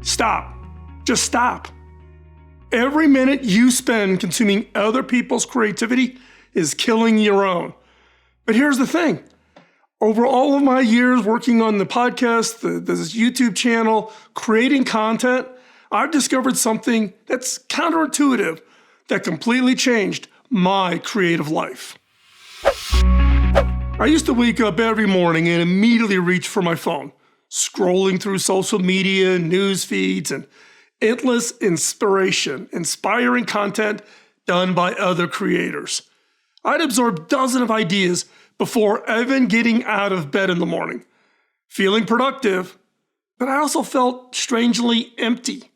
Stop. Just stop. Every minute you spend consuming other people's creativity is killing your own. But here's the thing. Over all of my years working on the podcast, this YouTube channel, creating content, I've discovered something that's counterintuitive that completely changed my creative life. I used to wake up every morning and immediately reach for my phone, scrolling through social media, news feeds, and endless inspiring content done by other creators. I'd absorb dozens of ideas before even getting out of bed in the morning, feeling productive, but I also felt strangely empty.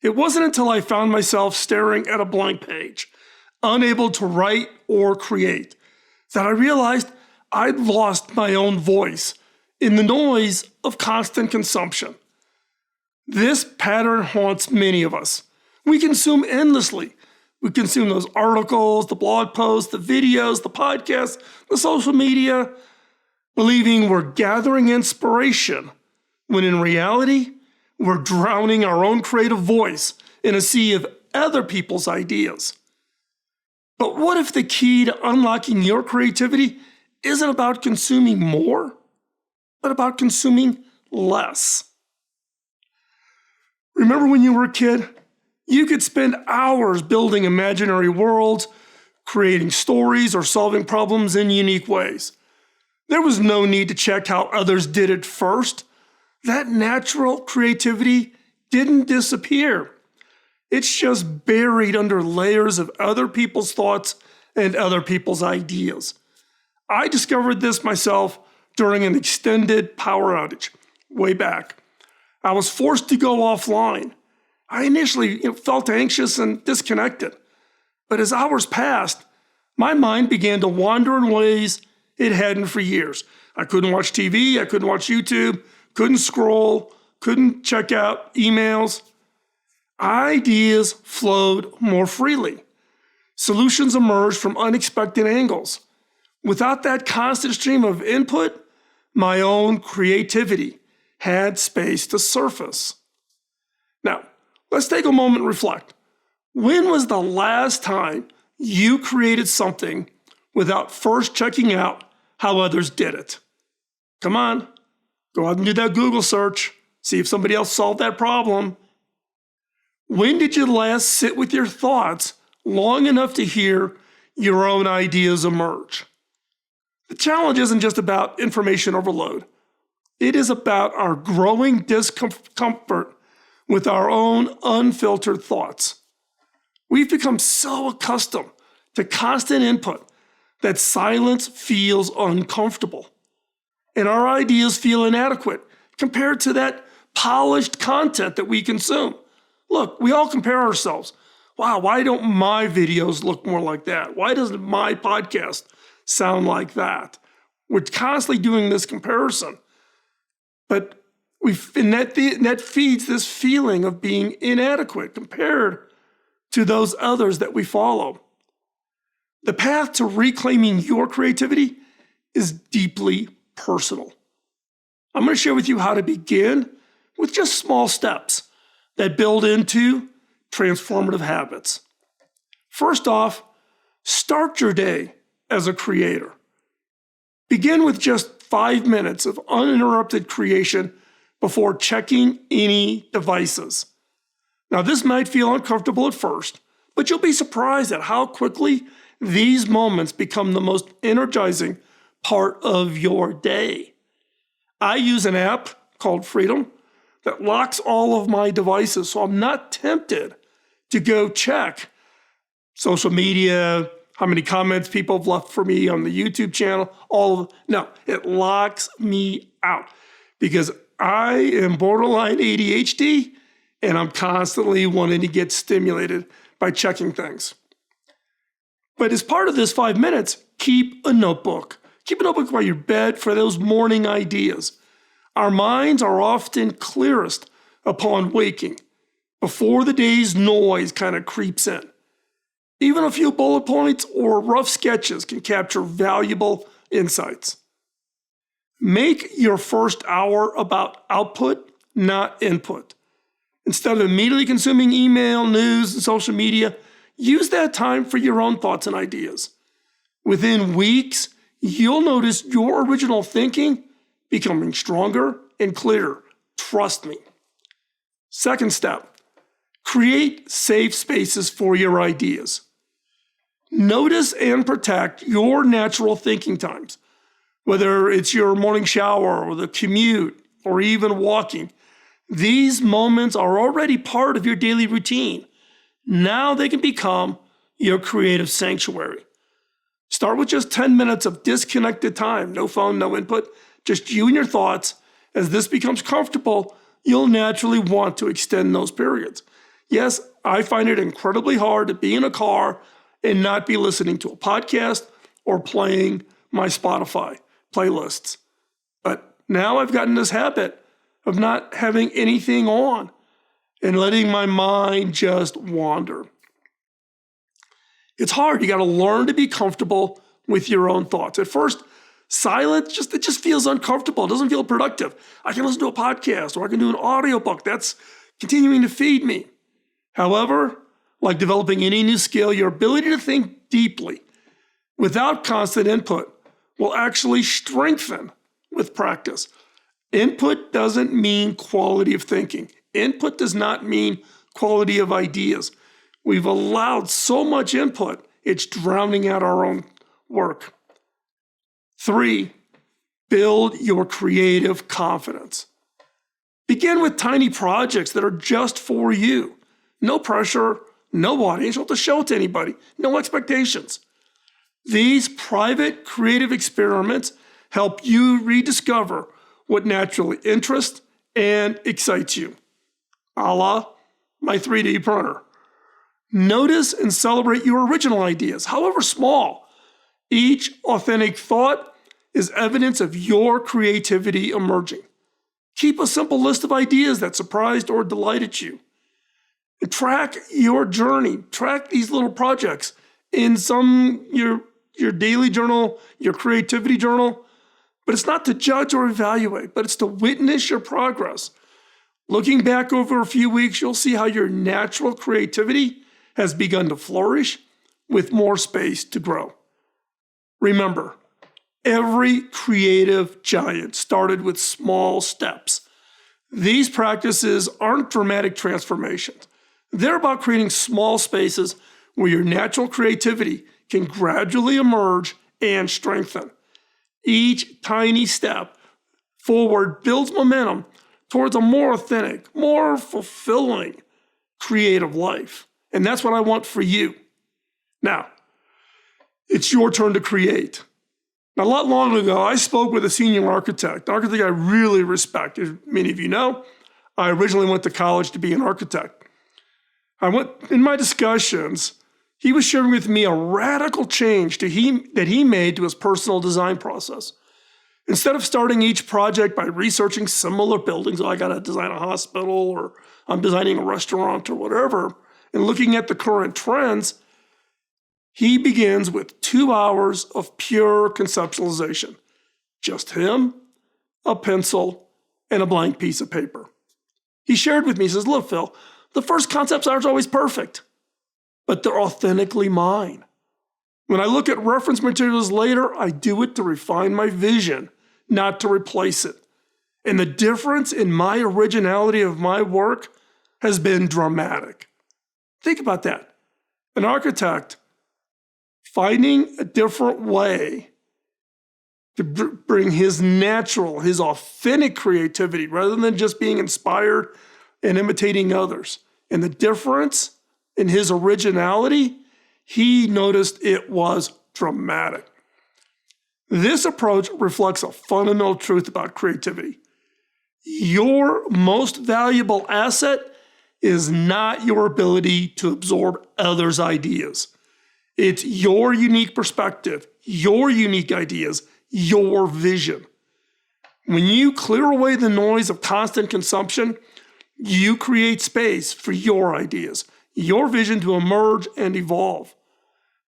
It wasn't until I found myself staring at a blank page, unable to write or create, that I realized I'd lost my own voice in the noise of constant consumption. This pattern haunts many of us. We consume endlessly. We consume those articles, the blog posts, the videos, the podcasts, the social media, believing we're gathering inspiration, when in reality, we're drowning our own creative voice in a sea of other people's ideas. But what if the key to unlocking your creativity isn't about consuming more, but about consuming less? Remember when you were a kid? You could spend hours building imaginary worlds, creating stories, or solving problems in unique ways. There was no need to check how others did it first. That natural creativity didn't disappear. It's just buried under layers of other people's thoughts and other people's ideas. I discovered this myself during an extended power outage way back. I was forced to go offline. I initially felt anxious and disconnected, but as hours passed, my mind began to wander in ways it hadn't for years. I couldn't watch TV, I couldn't watch YouTube, couldn't scroll, couldn't check out emails. Ideas flowed more freely. Solutions emerged from unexpected angles. Without that constant stream of input, my own creativity had space to surface. Now, let's take a moment and reflect. When was the last time you created something without first checking out how others did it? Come on, go out and do that Google search. See if somebody else solved that problem. When did you last sit with your thoughts long enough to hear your own ideas emerge? The challenge isn't just about information overload. It is about our growing discomfort with our own unfiltered thoughts. We've become so accustomed to constant input that silence feels uncomfortable, and our ideas feel inadequate compared to that polished content that we consume. Look, we all compare ourselves. Wow, why don't my videos look more like that? Why doesn't my podcast sound like that? We're constantly doing this comparison. But that feeds this feeling of being inadequate compared to those others that we follow. The path to reclaiming your creativity is deeply personal. I'm going to share with you how to begin with just small steps that build into transformative habits. First off, start your day as a creator. Begin with just 5 minutes of uninterrupted creation before checking any devices. Now, this might feel uncomfortable at first, but you'll be surprised at how quickly these moments become the most energizing part of your day. I use an app called Freedom that locks all of my devices, so I'm not tempted to go check social media, how many comments people have left for me on the YouTube channel, no, it locks me out because I am borderline ADHD and I'm constantly wanting to get stimulated by checking things. But as part of this 5 minutes, keep a notebook. Keep a notebook by your bed for those morning ideas. Our minds are often clearest upon waking, before the day's noise kind of creeps in. Even a few bullet points or rough sketches can capture valuable insights. Make your first hour about output, not input. Instead of immediately consuming email, news, and social media, use that time for your own thoughts and ideas. Within weeks, you'll notice your original thinking becoming stronger and clearer. Trust me. Second step, create safe spaces for your ideas. Notice and protect your natural thinking times, whether it's your morning shower or the commute or even walking. These moments are already part of your daily routine. Now they can become your creative sanctuary. Start with just 10 minutes of disconnected time, no phone, no input, just you and your thoughts. As this becomes comfortable, you'll naturally want to extend those periods. Yes, I find it incredibly hard to be in a car and not be listening to a podcast or playing my Spotify playlists. But now I've gotten this habit of not having anything on and letting my mind just wander. It's hard. You got to learn to be comfortable with your own thoughts. At first, silence it just feels uncomfortable. It doesn't feel productive. I can listen to a podcast or I can do an audiobook. That's continuing to feed me. However, like developing any new skill, your ability to think deeply without constant input will actually strengthen with practice. Input doesn't mean quality of thinking. Input does not mean quality of ideas. We've allowed so much input, it's drowning out our own work. 3, build your creative confidence. Begin with tiny projects that are just for you. No pressure, no audience, you don't have to show it to anybody, no expectations. These private creative experiments help you rediscover what naturally interests and excites you, a la my 3D printer. Notice and celebrate your original ideas, however small. Each authentic thought is evidence of your creativity emerging. Keep a simple list of ideas that surprised or delighted you. And track your journey. Track these little projects in your daily journal, your creativity journal. But it's not to judge or evaluate, but it's to witness your progress. Looking back over a few weeks, you'll see how your natural creativity has begun to flourish with more space to grow. Remember, every creative giant started with small steps. These practices aren't dramatic transformations. They're about creating small spaces where your natural creativity can gradually emerge and strengthen. Each tiny step forward builds momentum towards a more authentic, more fulfilling creative life. And that's what I want for you. Now, it's your turn to create. Not a lot long ago, I spoke with a senior architect I really respect. As many of you know, I originally went to college to be an architect. In my discussions, he was sharing with me a radical change that he made to his personal design process. Instead of starting each project by researching similar buildings, I got to design a hospital or I'm designing a restaurant or whatever, and looking at the current trends, he begins with 2 hours of pure conceptualization. Just him, a pencil, and a blank piece of paper. He shared with me, he says, look, Phil, the first concepts aren't always perfect, but they're authentically mine. When I look at reference materials later, I do it to refine my vision, not to replace it. And the difference in my originality of my work has been dramatic. Think about that. An architect finding a different way to bring his natural, his authentic creativity rather than just being inspired and imitating others. And the difference in his originality, he noticed it was dramatic. This approach reflects a fundamental truth about creativity. Your most valuable asset is not your ability to absorb others' ideas. It's your unique perspective, your unique ideas, your vision. When you clear away the noise of constant consumption, you create space for your ideas, your vision to emerge and evolve.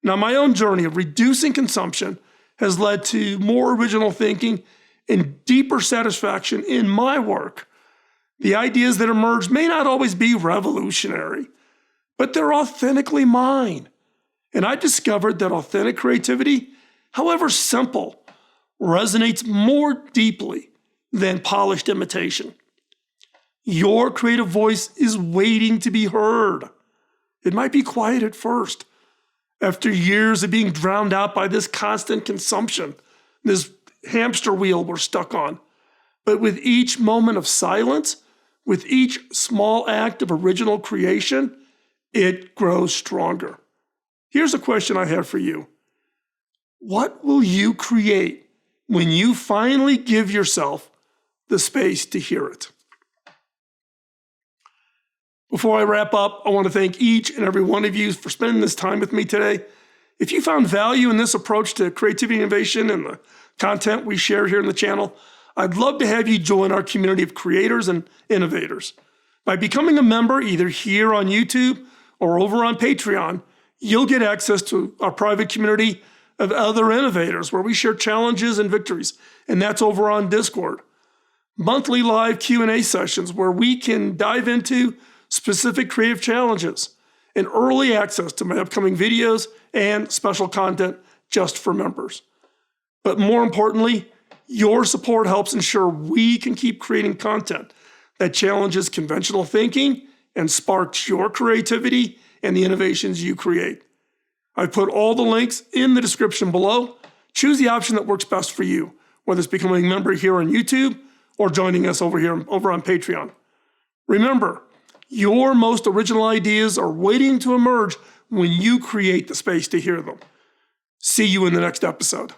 Now, my own journey of reducing consumption has led to more original thinking and deeper satisfaction in my work. The ideas that emerge may not always be revolutionary, but they're authentically mine. And I discovered that authentic creativity, however simple, resonates more deeply than polished imitation. Your creative voice is waiting to be heard. It might be quiet at first. After years of being drowned out by this constant consumption, this hamster wheel we're stuck on. But with each moment of silence, with each small act of original creation, it grows stronger. Here's a question I have for you. What will you create when you finally give yourself the space to hear it? Before I wrap up, I want to thank each and every one of you for spending this time with me today. If you found value in this approach to creativity and innovation and the content we share here in the channel, I'd love to have you join our community of creators and innovators. By becoming a member either here on YouTube or over on Patreon, you'll get access to our private community of other innovators where we share challenges and victories, and that's over on Discord. Monthly live Q&A sessions where we can dive into specific creative challenges, and early access to my upcoming videos and special content just for members. But more importantly, your support helps ensure we can keep creating content that challenges conventional thinking and sparks your creativity and the innovations you create. I've put all the links in the description below. Choose the option that works best for you, whether it's becoming a member here on YouTube or joining us over on Patreon. Remember, your most original ideas are waiting to emerge when you create the space to hear them. See you in the next episode.